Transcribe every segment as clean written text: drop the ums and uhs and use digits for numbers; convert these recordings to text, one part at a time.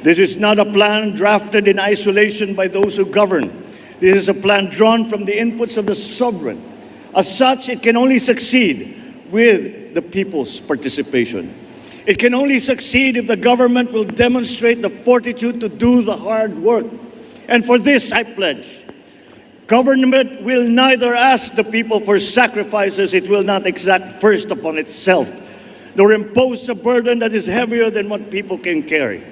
This is not a plan drafted in isolation by those who govern. This is a plan drawn from the inputs of the sovereign. As such, it can only succeed with the people's participation. It can only succeed if the government will demonstrate the fortitude to do the hard work. And for this, I pledge, government will neither ask the people for sacrifices it will not exact first upon itself, nor impose a burden that is heavier than what people can carry.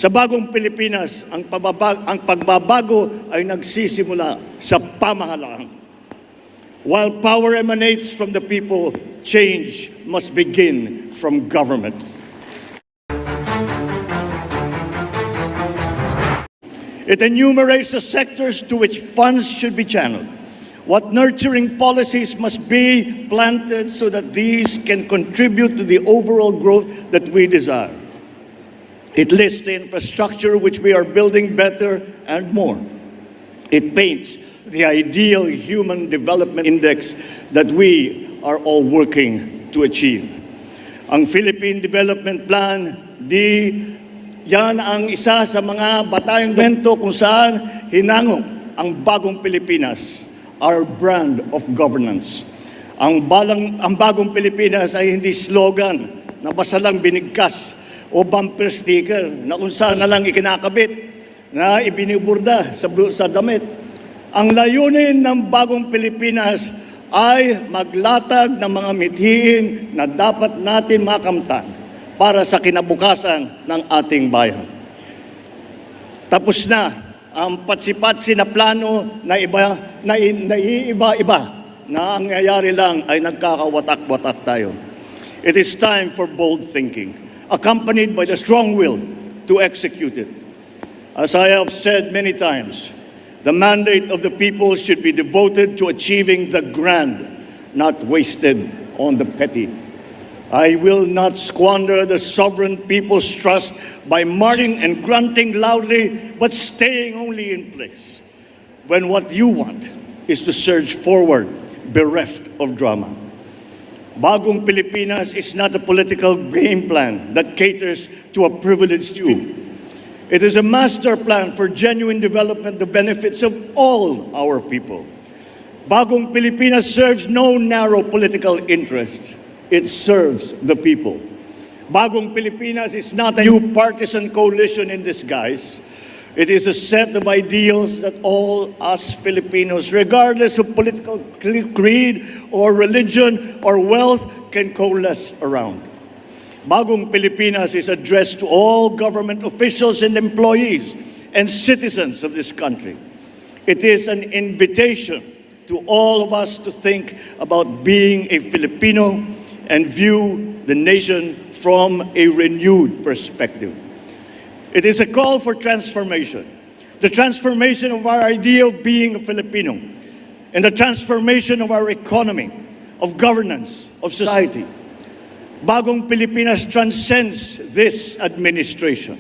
Sa Bagong Pilipinas, ang pagbabago ay nagsisimula sa pamahalaan. While power emanates from the people, change must begin from government. It enumerates the sectors to which funds should be channeled, what nurturing policies must be planted so that these can contribute to the overall growth that we desire. It lists the infrastructure which we are building better and more. It paints the ideal human development index that we are all working to achieve. Ang Philippine Development Plan, yan ang isa sa mga batayang dokumento kung saan hinangok ang Bagong Pilipinas, our brand of governance. Ang Bagong Pilipinas ay hindi slogan na basta lang binigkas o bumper sticker na kung saan na lang ikinakabit na ibiniburda sa damit. Ang layunin ng Bagong Pilipinas ay maglatag ng mga mithiin na dapat natin makamtan para sa kinabukasan ng ating bayan. Tapos na ang patsi-patsi na plano na iiba-iba na ang nangyayari lang ay nagkakawatak-watak tayo. It is time for bold thinking, accompanied by the strong will to execute it. As I have said many times, the mandate of the people should be devoted to achieving the grand, not wasted on the petty. I will not squander the sovereign people's trust by marching and grunting loudly, but staying only in place when what you want is to surge forward, bereft of drama. Bagong Pilipinas is not a political game plan that caters to a privileged few. It is a master plan for genuine development, the benefits of all our people. Bagong Pilipinas serves no narrow political interests. It serves the people. Bagong Pilipinas is not a new partisan coalition in disguise. It is a set of ideals that all us Filipinos, regardless of political creed or religion or wealth, can coalesce around. Bagong Pilipinas is addressed to all government officials and employees and citizens of this country. It is an invitation to all of us to think about being a Filipino and view the nation from a renewed perspective. It is a call for transformation, the transformation of our idea of being a Filipino, and the transformation of our economy, of governance, of society. Bagong Pilipinas transcends this administration.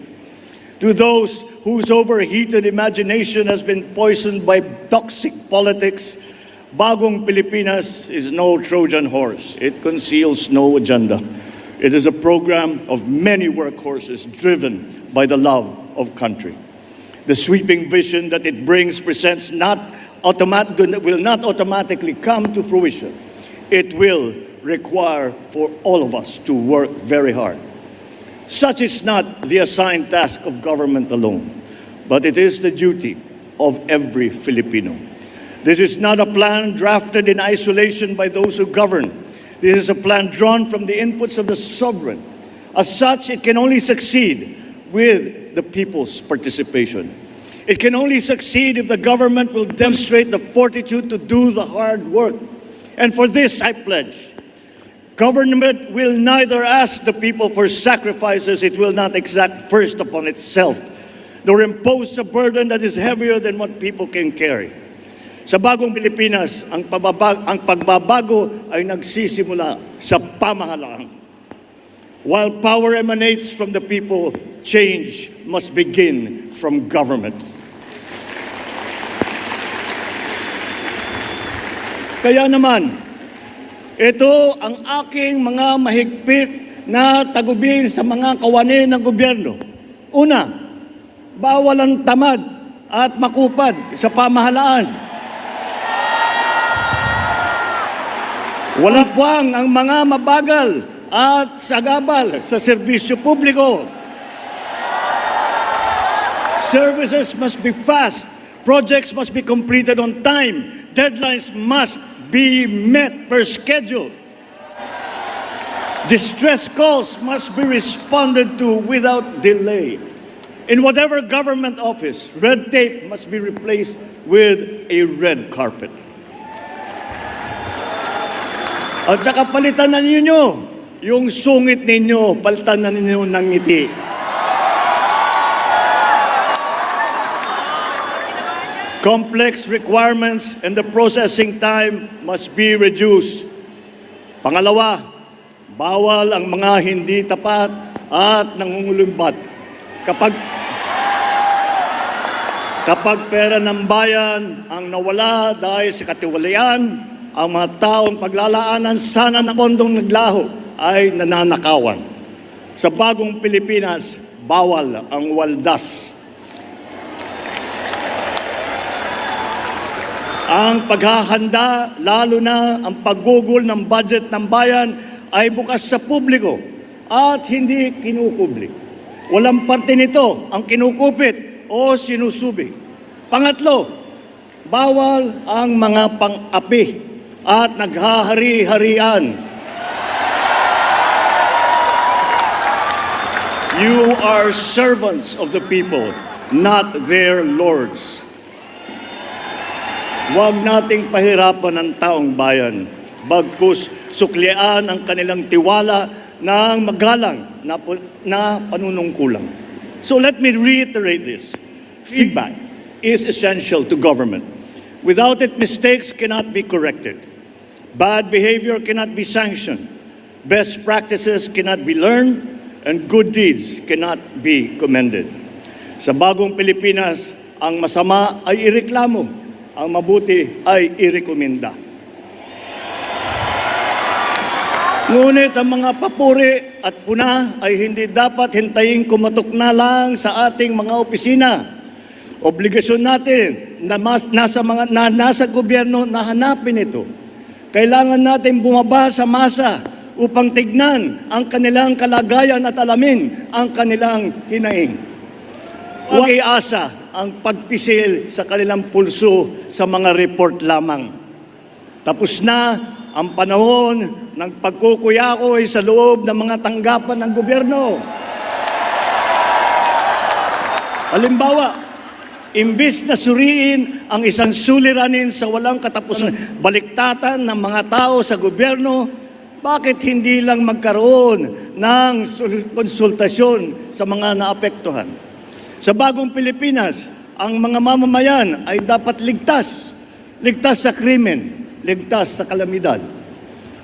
To those whose overheated imagination has been poisoned by toxic politics, Bagong Pilipinas is no Trojan horse. It conceals no agenda. It is a program of many workhorses driven by the love of country. The sweeping vision that it brings presents will not automatically come to fruition. It will require for all of us to work very hard. Such is not the assigned task of government alone, but it is the duty of every Filipino. This is not a plan drafted in isolation by those who govern. This is a plan drawn from the inputs of the sovereign. As such, it can only succeed with the people's participation. It can only succeed if the government will demonstrate the fortitude to do the hard work. And for this, I pledge, government will neither ask the people for sacrifices it will not exact first upon itself, nor impose a burden that is heavier than what people can carry. Sa Bagong Pilipinas, ang pagbabago ay nagsisimula sa pamahalaan. While power emanates from the people, change must begin from government. Kaya naman, ito ang aking mga mahigpit na tagubilin sa mga kawani ng gobyerno. Una, Bawal ang tamad at makupad sa pamahalaan. Walang puwang ang mga mabagal at sagabal sa serbisyo publiko. Services must be fast. Projects must be completed on time. Deadlines must be met per schedule. Distress calls must be responded to without delay. In whatever government office, red tape must be replaced with a red carpet. At saka palitan na ninyo yung sungit ninyo, palitan na ninyo ng ngiti. Complex requirements and the processing time must be reduced. Pangalawa, bawal ang mga hindi tapat at nangungulumbat. Kapag pera ng bayan ang nawala dahil sa katiwalian, ang mga taong paglalaanan sana ng pondong naglaho ay nananakawan. Sa Bagong Pilipinas, bawal ang waldas. Ang paghahanda, lalo na ang paggugol ng budget ng bayan ay bukas sa publiko at hindi kinukubli. Walang parte nito ang kinukupit o sinusubi. Pangatlo, bawal ang mga pang-api at naghahari-harian. You are servants of the people, not their lords. Huwag nating pahirapan ang taong bayan, bagkus suklian ang kanilang tiwala ng magalang na panunungkulang. So let me reiterate this. Feedback is essential to government. Without it, mistakes cannot be corrected. Bad behavior cannot be sanctioned. Best practices cannot be learned, and good deeds cannot be commended. Sa Bagong Pilipinas, ang masama ay ireklamo. Ang mabuti ay irekomenda. Ngunit ang mga papuri at puna ay hindi dapat hintayin kumatok na lang sa ating mga opisina. Obligasyon natin na nasa gobyerno na hanapin ito. Kailangan natin bumaba sa masa upang tignan ang kanilang kalagayan at alamin ang kanilang hinaing. Huwag iasa ang pagpisil sa kanilang pulso sa mga report lamang. Tapos na ang panahon ng pagkukuyakoy sa loob ng mga tanggapan ng gobyerno. Halimbawa, imbis na suriin ang isang suliranin sa walang katapusan, baliktatan ng mga tao sa gobyerno, bakit hindi lang magkaroon ng konsultasyon sa mga naapektuhan? Sa Bagong Pilipinas, ang mga mamamayan ay dapat ligtas. Ligtas sa krimen, ligtas sa kalamidad.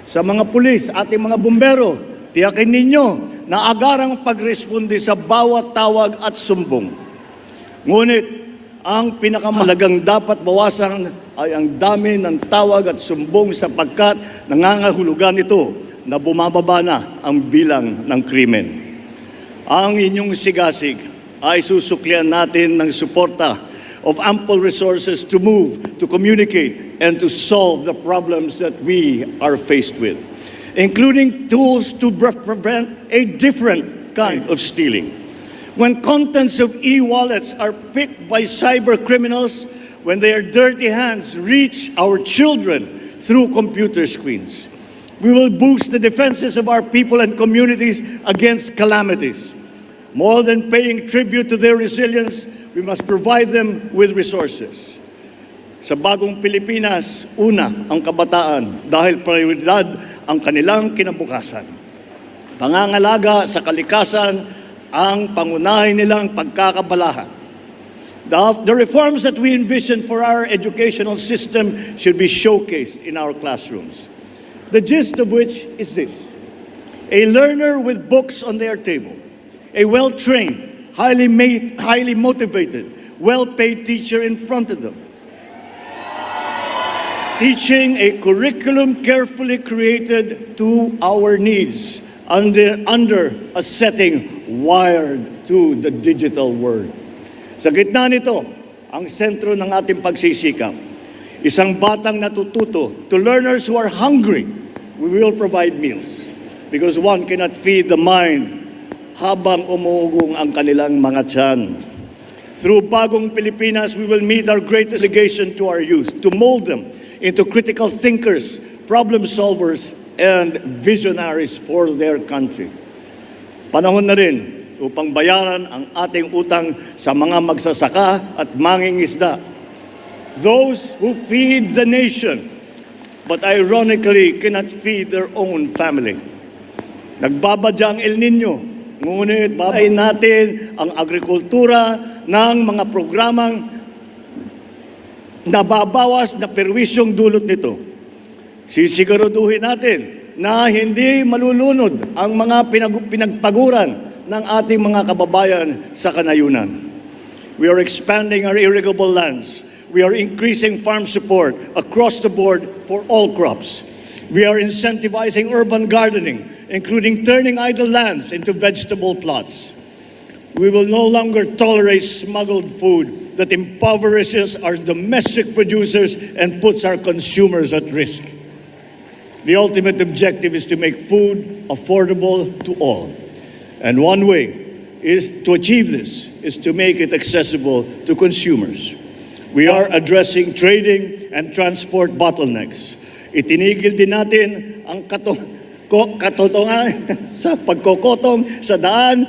Sa mga pulis, ating mga bumbero, tiyakin ninyo na agarang pagresponde sa bawat tawag at sumbong. Ngunit, ang pinakamalagang dapat bawasan ay ang dami ng tawag at sumbong sapagkat nangangahulugan ito na bumababa na ang bilang ng krimen. Ang inyong sigasig ay susuklian natin ng suporta of ample resources to move, to communicate, and to solve the problems that we are faced with, including tools to prevent a different kind of stealing. When contents of e-wallets are picked by cyber criminals, when their dirty hands reach our children through computer screens, we will boost the defenses of our people and communities against calamities. More than paying tribute to their resilience, we must provide them with resources. Sa Bagong Pilipinas, una ang kabataan dahil prioridad ang kanilang kinabukasan. Pangangalaga sa kalikasan ang pangunahin nilang pagkakabalahan. The reforms that we envision for our educational system should be showcased in our classrooms. The gist of which is this: a learner with books on their table, a well-trained, highly motivated, well-paid teacher in front of them, teaching a curriculum carefully created to our needs under a setting wired to the digital world. Sa gitna nito, ang sentro ng ating pagsisikap, isang batang natututo. To learners who are hungry, we will provide meals. Because one cannot feed the mind habang umuugong ang kanilang mga tiyan. Through Bagong Pilipinas, we will meet our greatest obligation to our youth, to mold them into critical thinkers, problem solvers, and visionaries for their country. Panahon na rin upang bayaran ang ating utang sa mga magsasaka at mangingisda. Those who feed the nation, but ironically cannot feed their own family. Nagbabadya ang El Nino, ngunit babayin natin ang agrikultura ng mga programang nababawas na perwisyong dulot nito. Sisiguraduhin natin na hindi malulunod ang mga pinagpaguran ng ating mga kababayan sa kanayunan. We are expanding our irrigable lands. We are increasing farm support across the board for all crops. We are incentivizing urban gardening, including turning idle lands into vegetable plots. We will no longer tolerate smuggled food that impoverishes our domestic producers and puts our consumers at risk. The ultimate objective is to make food affordable to all. And one way is to achieve this is to make it accessible to consumers. We are addressing trading and transport bottlenecks. Itinigil din natin ang katotongan sa pagkokotong sa daan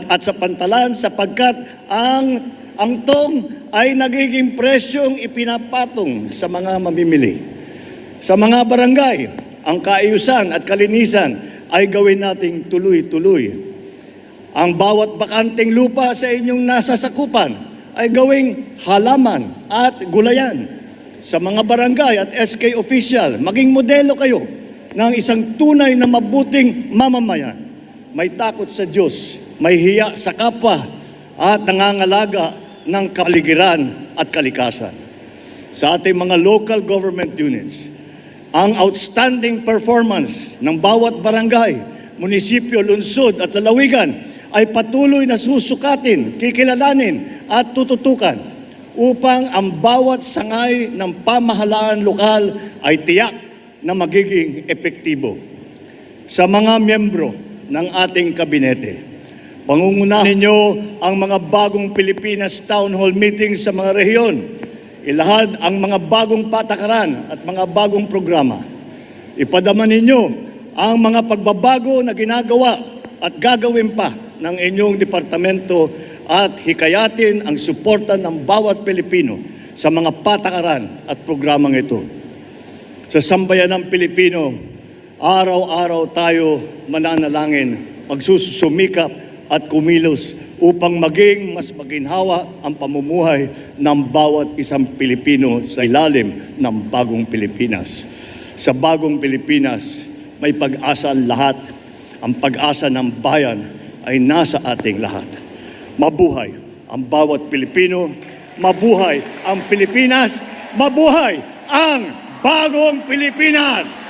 at sa pantalan sapagkat ang tong ay nagiging presyong ipinapatong sa mga mamimili. Sa mga barangay, ang kaayusan at kalinisan ay gawin nating tuloy-tuloy. Ang bawat bakanting lupa sa inyong nasasakupan ay gawing halaman at gulayan. Sa mga barangay at SK official, maging modelo kayo ng isang tunay na mabuting mamamayan. May takot sa Diyos, may hiya sa kapwa at nangangalaga ng kapaligiran at kalikasan. Sa ating mga local government units, ang outstanding performance ng bawat barangay, munisipyo, lungsod at lalawigan ay patuloy na susukatin, kikilalanin at tututukan upang ang bawat sangay ng pamahalaan lokal ay tiyak na magiging epektibo. Sa mga miyembro ng ating kabinete, pangungunahin ninyo ang mga Bagong Pilipinas Town Hall meetings sa mga rehiyon. Ilahad ang mga bagong patakaran at mga bagong programa. Ipadama ninyo ang mga pagbabago na ginagawa at gagawin pa ng inyong departamento at hikayatin ang suporta ng bawat Pilipino sa mga patakaran at programang ito. Sa sambayan ng Pilipino, araw-araw tayo mananalangin, magsusumikap at kumilos upang maging mas maginhawa ang pamumuhay ng bawat isang Pilipino sa ilalim ng Bagong Pilipinas. Sa Bagong Pilipinas, may pag-asa ang lahat. Ang pag-asa ng bayan ay nasa ating lahat. Mabuhay ang bawat Pilipino, mabuhay ang Pilipinas, mabuhay ang Bagong Pilipinas!